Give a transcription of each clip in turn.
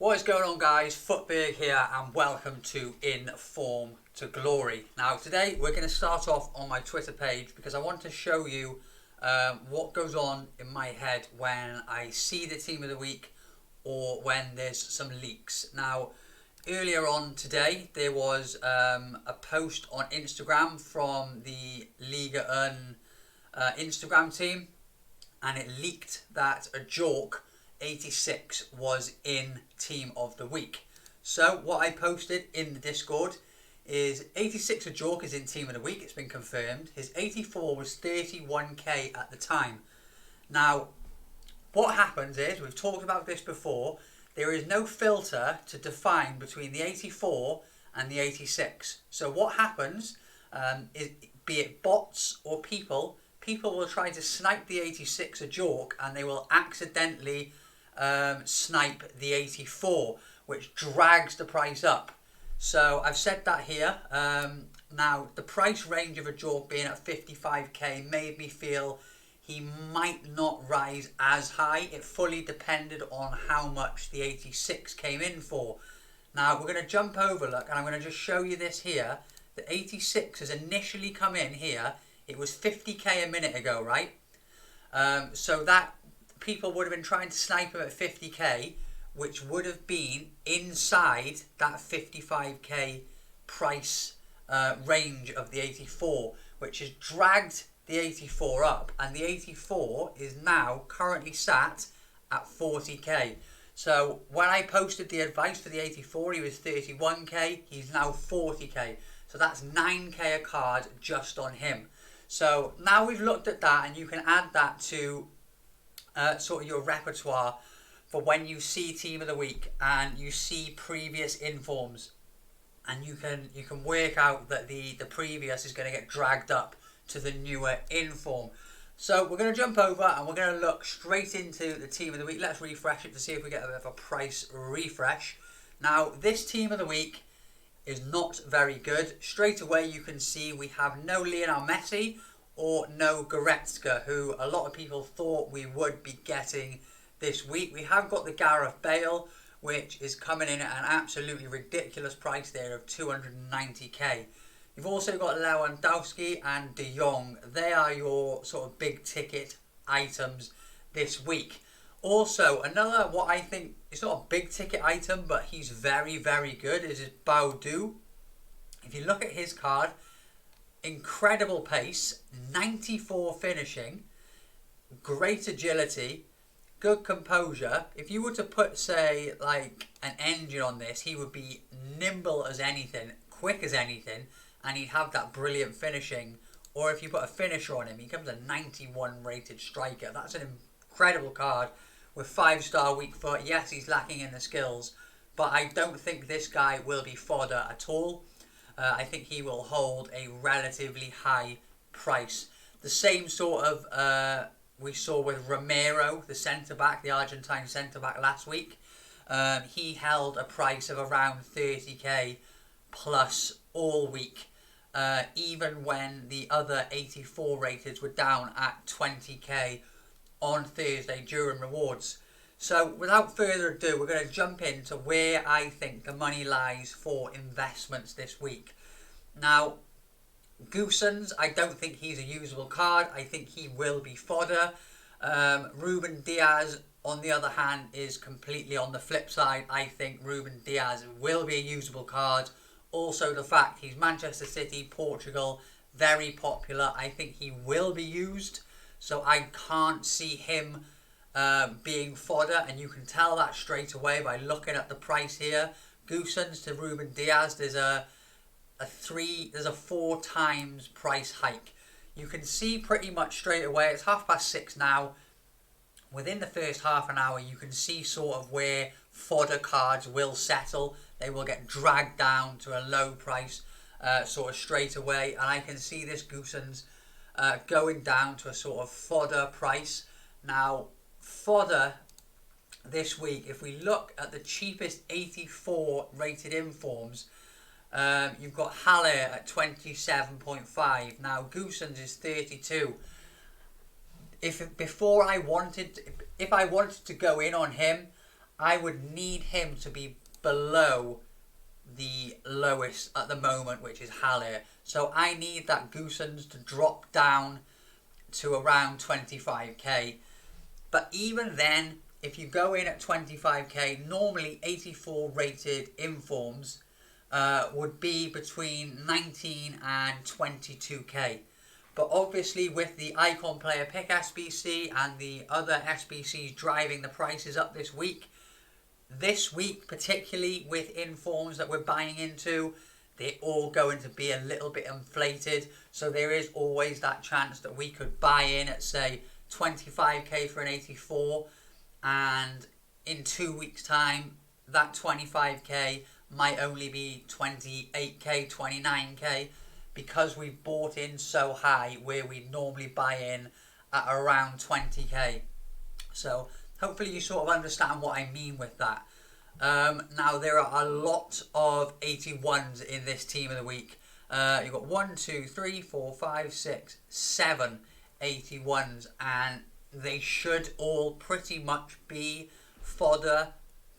What is going on, guys? Footberg here and welcome to In Form to Glory. Now today we're going to start off on my Twitter page because I want to show you what goes on in my head when I see the team of the week or when there's some leaks. Now earlier on today there was a post on Instagram from the Liga Instagram team, and it leaked that a Jork 86 was in team of the week. So what I posted in the Discord is 86 a Jork is in team of the week. It's been confirmed. His 84 was 31k at the time. Now what happens is, we've talked about this before, there is no filter to define between the 84 and the 86. So what happens is, be it bots or people will try to snipe the 86 a Jork and they will accidentally snipe the 84, which drags the price up. So I've said that here. Now the price range of a Jork being at 55k made me feel he might not rise as high. It fully depended on how much the 86 came in for. Now we're going to jump over, look, and I'm going to just show you this here. The 86 has initially come in here. It was 50k a minute ago, right? So that people would have been trying to snipe him at 50k, which would have been inside that 55k price range of the 84, which has dragged the 84 up, and the 84 is now currently sat at 40k. So when I posted the advice for the 84, he was 31k, he's now 40k. So that's 9k a card just on him. So now we've looked at that, and you can add that to sort of your repertoire for when you see team of the week and you see previous informs, and you can work out that the previous is going to get dragged up to the newer inform. So we're going to jump over and we're going to look straight into the team of the week. Let's refresh it to see if we get a bit of a price refresh. Now this team of the week is not very good. Straight away you can see we have no Lionel Messi or no Goretzka, who a lot of people thought we would be getting this week. We have got the Gareth Bale, which is coming in at an absolutely ridiculous price there of 290k. You've also got Lewandowski and De Jong. They are your sort of big ticket items this week. Also, another, what I think is not a big ticket item, but he's very, very good, is Bale. If you look at his card, incredible pace, 94 finishing, great agility, good composure. If you were to put, say, like an engine on this, he would be nimble as anything, quick as anything, and he'd have that brilliant finishing. Or if you put a finisher on him, he becomes a 91 rated striker. That's an incredible card with 5-star weak foot. Yes, he's lacking in the skills, but I don't think this guy will be fodder at all. I think he will hold a relatively high price. The same sort of we saw with Romero, the centre-back, the Argentine centre-back last week. He held a price of around 30k plus all week, even when the other 84 rateds were down at 20k on Thursday during rewards. So without further ado, we're going to jump into where I think the money lies for investments this week. Now, Goossens, I don't think he's a usable card. I think he will be fodder. Ruben Diaz, on the other hand, is completely on the flip side. I think Ruben Diaz will be a usable card. Also, the fact he's Manchester City, Portugal, very popular. I think he will be used. So I can't see him being fodder, and you can tell that straight away by looking at the price here. Goossens to Ruben Diaz, there's a 4 times price hike. You can see pretty much straight away. It's 6:30 now. Within the first half an hour, you can see sort of where fodder cards will settle. They will get dragged down to a low price sort of straight away, and I can see this Goossens going down to a sort of fodder price. Now fodder this week, if we look at the cheapest 84 rated informs, you've got Haller at 27.5. Now Goossens is 32. If I wanted to go in on him, I would need him to be below the lowest at the moment, which is Haller. So I need that Goosens to drop down to around 25k. But even then, if you go in at 25k, normally 84 rated informs would be between 19 and 22k. But obviously with the Icon Player Pick SBC and the other SBCs driving the prices up this week particularly with informs that we're buying into, they're all going to be a little bit inflated. So there is always that chance that we could buy in at, say, 25k for an 84, and in 2 weeks time that 25k might only be 28k, 29k, because we've bought in so high where we normally buy in at around 20k. So hopefully you sort of understand what I mean with that. Now there are a lot of 81s in this team of the week. You've got 1, 2, 3, 4, 5, 6, 7 81s, and they should all pretty much be fodder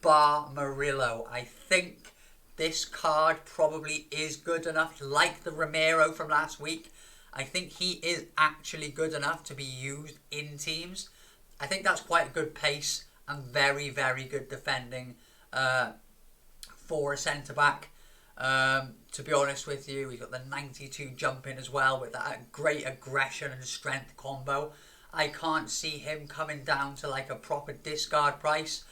bar Murillo. I think this card probably is good enough, like the Romero from last week. I think he is actually good enough to be used in teams. I think that's quite a good pace and very, very good defending for a centre-back. To be honest with you, he's got the 92 jumping as well with that great aggression and strength combo. I can't see him coming down to like a proper discard price.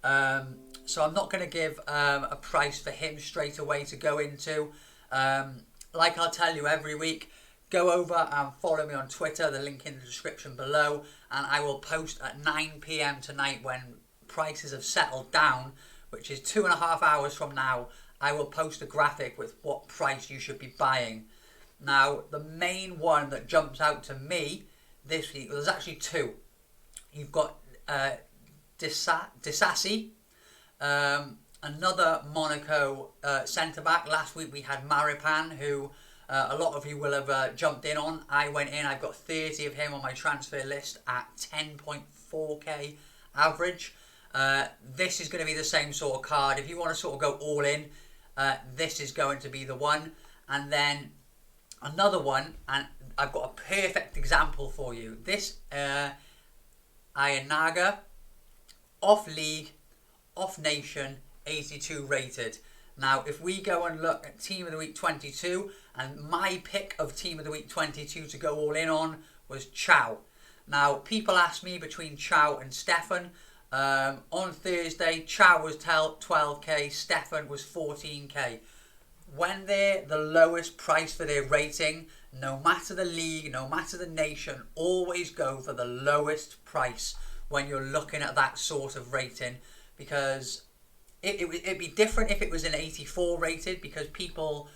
So I'm not going to give a price for him straight away to go into. Like I'll tell you every week, go over and follow me on Twitter, the link in the description below, and I will post at 9 PM tonight when prices have settled down, which is 2.5 hours from now. I will post a graphic with what price you should be buying. Now, the main one that jumps out to me this week, well, there's actually two. You've got Disasi, another Monaco centre-back. Last week we had Maripan, who a lot of you will have jumped in on. I went in, I've got 30 of him on my transfer list at 10.4k average. This is going to be the same sort of card. If you want to sort of go all in, this is going to be the one. And then another one, and I've got a perfect example for you. This Ayanaga, off league, off nation, 82 rated. Now, if we go and look at Team of the Week 22, and my pick of Team of the Week 22 to go all in on was Chow. Now, people ask me between Chow and Stefan. On Thursday, Chow was 12k, Stefan was 14k. When they're the lowest price for their rating, no matter the league, no matter the nation, always go for the lowest price when you're looking at that sort of rating, because it'd be different if it was an 84 rated, because people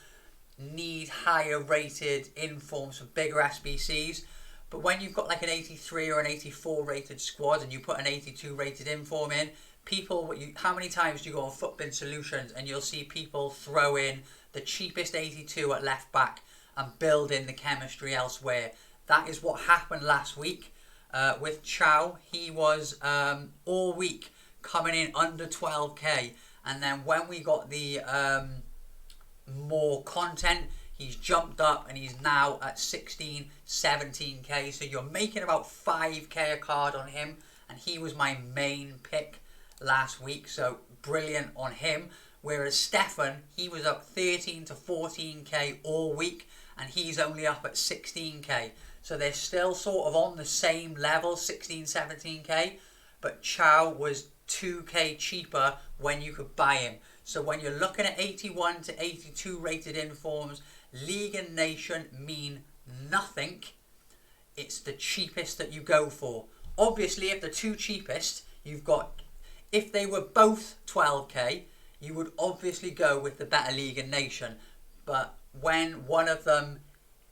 need higher rated informs for bigger SBCs. But when you've got like an 83 or an 84 rated squad and you put an 82 rated inform in, people, how many times do you go on Footbin Solutions and you'll see people throw in the cheapest 82 at left back and build in the chemistry elsewhere? That is what happened last week with Chow. He was all week coming in under 12k, and then when we got the more content, he's jumped up and he's now at 16, 17k. So you're making about 5k a card on him, and he was my main pick last week. So brilliant on him. Whereas Stefan, he was up 13 to 14k all week, and he's only up at 16k. So they're still sort of on the same level, 16, 17k. But Chow was 2k cheaper when you could buy him. So when you're looking at 81 to 82 rated informs, League and Nation mean nothing. It's the cheapest that you go for. Obviously, if the two cheapest, you've got, if they were both 12k, you would obviously go with the better League and Nation. But when one of them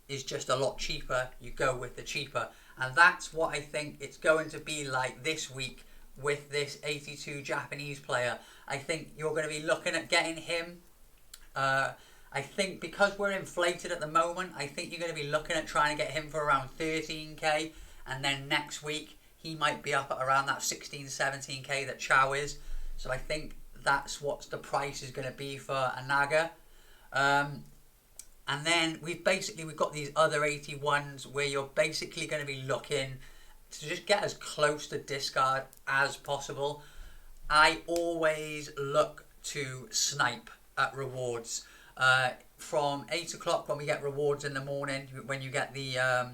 is just a lot cheaper, you go with the cheaper. And that's what I think it's going to be like this week with this 82 Japanese player. I think you're going to be looking at getting him. I think because we're inflated at the moment, I think you're going to be looking at trying to get him for around 13k. And then next week, he might be up at around that 16, 17k that Chow is. So I think that's what the price is going to be for a Naga. And then we've got these other 81s where you're basically going to be looking to just get as close to discard as possible. I always look to snipe at rewards. From 8 o'clock when we get rewards in the morning, when you get the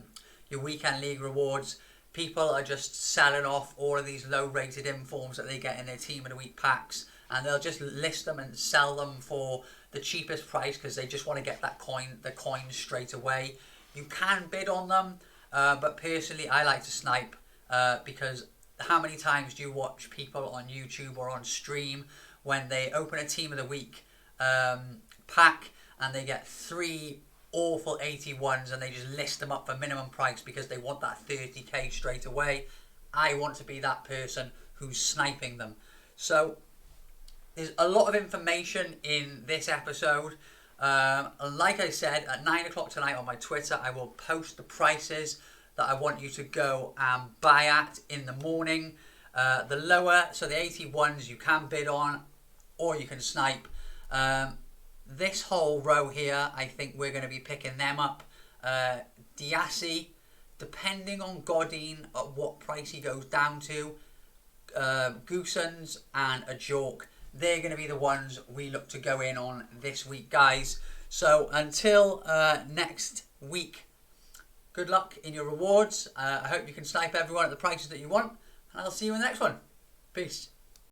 your weekend league rewards, people are just selling off all of these low rated informs that they get in their team of the week packs, and they'll just list them and sell them for the cheapest price because they just want to get the coin straight away. You can bid on them, but personally I like to snipe because how many times do you watch people on YouTube or on stream when they open a team of the week pack and they get 3 awful 81s and they just list them up for minimum price because they want that 30k straight away? I want to be that person who's sniping them. So there's a lot of information in this episode. Like I said, at 9 o'clock tonight on my Twitter, I will post the prices that I want you to go and buy at in the morning. The lower, so the 81s you can bid on or you can snipe. This whole row here, I think we're going to be picking them up. Diassi, depending on Godin at what price he goes down to. Goosens and a Jork, they're going to be the ones we look to go in on this week, guys. So until next week, good luck in your rewards. I hope you can snipe everyone at the prices that you want, and I'll see you in the next one. Peace.